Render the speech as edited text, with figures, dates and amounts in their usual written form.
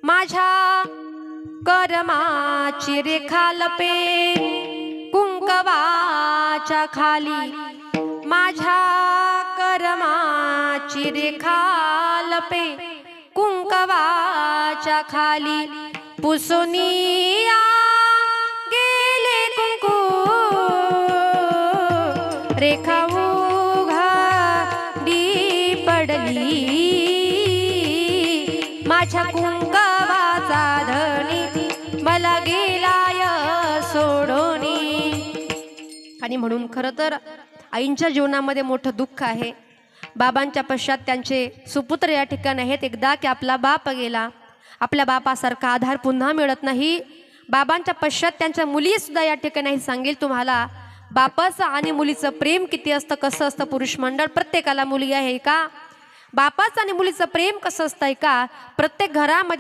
माझ्या करमाची रेखा लपे कुंकवाच्या खाली, माझ्या करमाची रेखा लपे कुंकवाच्या खाली, पुसुनिया गेले कुंकू रेखा उघडी पडली, माझ्या कुंकवाचा धणी मला गेलाय सोडोनी. आणि म्हणून खरं तर आईंच्या जीवनामध्ये मोठं दुःख आहे. बाबांच्या पश्चात त्यांचे सुपुत्र या ठिकाणी आहेत. एकदा की आपला बाप गेला, आपल्या बापासारखा आधार पुन्हा मिळत नाही. बाबांच्या पश्चात त्यांच्या मुली सुद्धा या ठिकाणी सांगेल तुम्हाला बापाचं आणि मुलीचं प्रेम किती असतं, कसं असतं. पुरुष मंडळ प्रत्येकाला मुली आहे का? बापाचं आणि मुलीचं प्रेम कसं असतंय का? प्रत्येक घरामध्ये